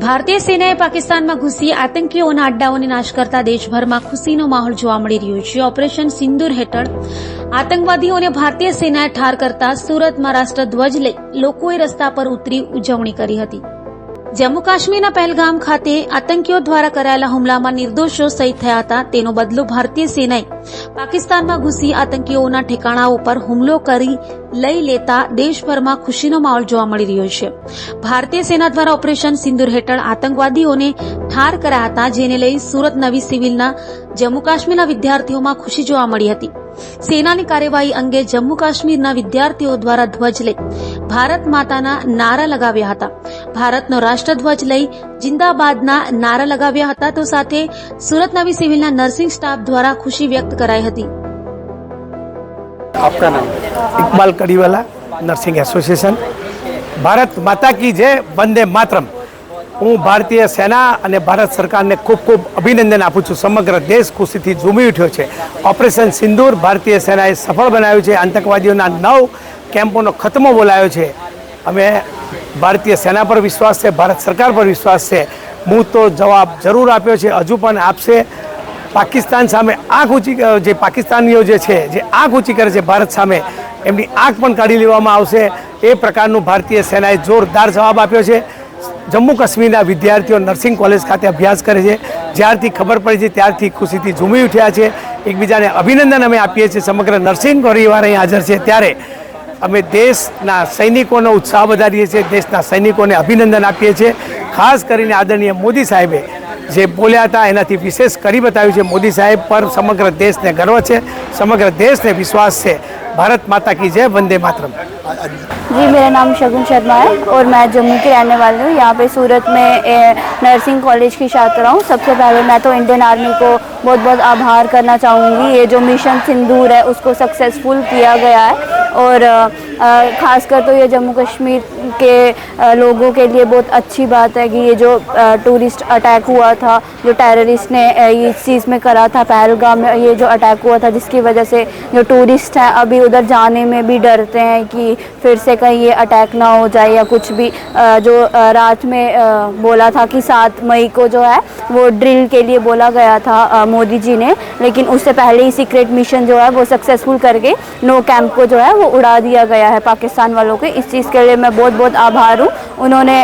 ભારતીય સેનાએ પાકિસ્તાનમાં ઘૂસી આતંકીઓના અડ્ડાઓને નાશ કરતા દેશભરમાં ખુશીનો માહોલ જોવા મળી રહ્યો છે। ઓપરેશન સિંદૂર હેઠળ આતંકવાદીઓને ભારતીય સેનાએ ઠાર કરતા સુરતમાં રાષ્ટ્રધ્વજ લઈ લોકોએ રસ્તા પર ઉતરી ઉજવણી કરી હતી। જમ્મુ કાશ્મીરના પહેલગામ ખાતે આતંકીઓ દ્વારા કરાયેલા હુમલામાં નિર્દોષો શહીદ થયા હતા। તેનો બદલો ભારતીય સેનાએ પાકિસ્તાનમાં ઘૂસી આતંકીઓના ઠેકાણાઓ પર હુમલો કરી લઈ લેતા દેશભરમાં ખુશીનો માહોલ જોવા મળી રહ્યો છે। ભારતીય સેના દ્વારા ઓપરેશન સિંદૂર હેઠળ આતંકવાદીઓને ઠાર કર્યા હતા, જેને લઈ સુરત નવી સિવિલના જમ્મુ કાશ્મીરના વિદ્યાર્થીઓમાં ખુશી જોવા મળી હતી। સેનાની કાર્યવાહી અંગે જમ્મુ કાશ્મીરના વિદ્યાર્થીઓ દ્વારા ધ્વજ લઈ ભારત માતાના નારા લગાવ્યા હતા। ભારતનો રાષ્ટ્રધ્વજ લઈ જિંદાબાદના નારા લગાવ્યા હતા। તો સાથે સુરત નવી સિવિલના નર્સિંગ સ્ટાફ દ્વારા ખુશી વ્યક્ત કરાઈ હતી। आपका नाम? Iqbal Kadiwala, nursing association. भारत माता की जय, वंदे मातरम। હું ભારતીય સેના અને ભારત સરકારને ખૂબ ખૂબ અભિનંદન આપું છું। સમગ્ર દેશ ખુશીથી ઝૂમી ઉઠ્યો છે। ઓપરેશન સિંદૂર ભારતીય સેનાએ સફળ બનાવ્યું છે। આતંકવાદીઓના 9 કેમ્પોનો ખતમો બોલાયો છે। અમે ભારતીય સેના પર વિશ્વાસ છે, ભારત સરકાર પર વિશ્વાસ છે। હું તો જવાબ જરૂર આપ્યો છે, હજુ પણ આપશે। પાકિસ્તાન સામે આંખ ઊંચી, જે પાકિસ્તાનીઓ જે છે, જે આંખ ઊંચી કરે છે ભારત સામે, એમની આંખ પણ કાઢી લેવામાં આવશે। એ પ્રકારનું ભારતીય સેનાએ જોરદાર જવાબ આપ્યો છે। જમ્મુ કાશ્મીરના વિદ્યાર્થીઓ નર્સિંગ કોલેજ ખાતે અભ્યાસ કરે છે। જ્યારથી ખબર પડી છે ત્યારથી ખુશીથી ઝૂમી ઉઠ્યા છે। એકબીજાને અભિનંદન અમે આપીએ છીએ। સમગ્ર નર્સિંગ પરિવાર અહીં હાજર છે ત્યારે અમે દેશના સૈનિકોનો ઉત્સાહ વધારીએ છીએ, દેશના સૈનિકોને અભિનંદન આપીએ છીએ। ખાસ કરીને આદરણીય મોદી સાહેબે જે બોલ્યા હતા એનાથી વિશેષ કરી બતાવ્યું છે। મોદી સાહેબ પર સમગ્ર દેશને ગર્વ છે, समग्र देश ने विश्वास से। भारत माता की जय, वंदे मातरम। जी, मेरा नाम शगुन शर्मा है और मैं जम्मू की रहने वाली हूँ। यहाँ पे सूरत में नर्सिंग कॉलेज की छात्रा हूँ। सबसे पहले मैं तो इंडियन आर्मी को बहुत बहुत आभार करना चाहूँगी। ये जो मिशन सिंदूर है उसको सक्सेसफुल किया गया है और ख़ासकर तो ये जम्मू कश्मीर के लोगों के लिए बहुत अच्छी बात है कि ये जो टूरिस्ट अटैक हुआ था, जो टेररिस्ट ने इस चीज़ में करा था पहलगाम में, ये जो अटैक हुआ था जिसकी वजह से जो टूरिस्ट हैं अभी उधर जाने में भी डरते हैं कि फिर से कहीं ये अटैक ना हो जाए या कुछ भी। जो रात में बोला था कि 7 मई को जो है वो ड्रिल के लिए बोला गया था मोदी जी ने, लेकिन उससे पहले ही सीक्रेट मिशन जो है वो सक्सेसफुल करके 9 कैंप को जो है वो उड़ा दिया गया है पाकिस्तान वालों के। इस चीज़ के लिए मैं बहुत बहुत आभार हूँ। उन्होंने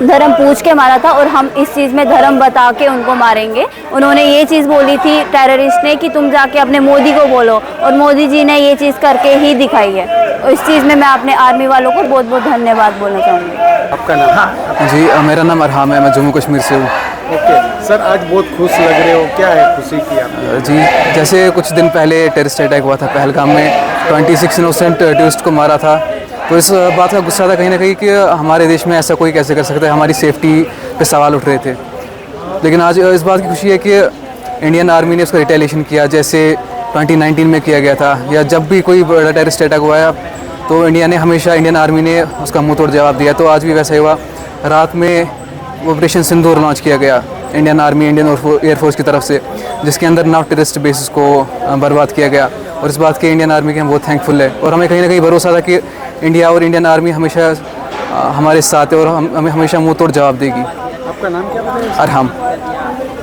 धर्म पूछ के मारा था और हम इस चीज़ में धर्म बता के उनको मारेंगे। उन्होंने ये चीज़ बोली थी टेररिस्ट ने कि तुम जाके अपने मोदी को बोलो, और मोदी जी ने ये चीज़ करके ही दिखाई है। और इस चीज़ में मैं अपने आर्मी वालों को बहुत बहुत धन्यवाद बोलना चाहूँगी। आपका नाम? जी, मेरा नाम अरहाम है, मैं जम्मू कश्मीर से हूँ। ओके सर, आज बहुत खुश लग रहे हो, क्या है खुशी की आप? जी, जैसे कुछ दिन पहले टेररिस्ट अटैक हुआ था पहलगाम में, 26 इनोसेंट टूरिस्ट को मारा था, तो इस बात का गुस्सा था कहीं ना कहीं कि हमारे देश में ऐसा कोई कैसे कर सकता है। हमारी सेफ्टी पे सवाल उठ रहे थे। लेकिन आज इस बात की खुशी है कि इंडियन आर्मी ने उसका रिटेलिएशन किया, जैसे 2019 में किया गया था, या जब भी कोई बड़ा टेररिस्ट अटैक हुआ है तो इंडियन आर्मी ने उसका मुंह तोड़ जवाब दिया। तो आज भी वैसा ही हुआ। रात में ऑपरेशन सिंदूर लॉन्च किया गया इंडियन आर्मी, इंडियन एयरफोर्स की तरफ से, जिसके अंदर 9 टेररिस्ट बेसिस को बर्बाद किया गया। और इस बात के इंडियन आर्मी के हम बहुत थैंकफुल है, और हमें कहीं ना कहीं भरोसा था कि इंडिया और इंडियन आर्मी हमेशा हमारे साथ है और हमें हमेशा मुंह तोड़ जवाब देगी। आपका नाम क्या बताया? अरहम।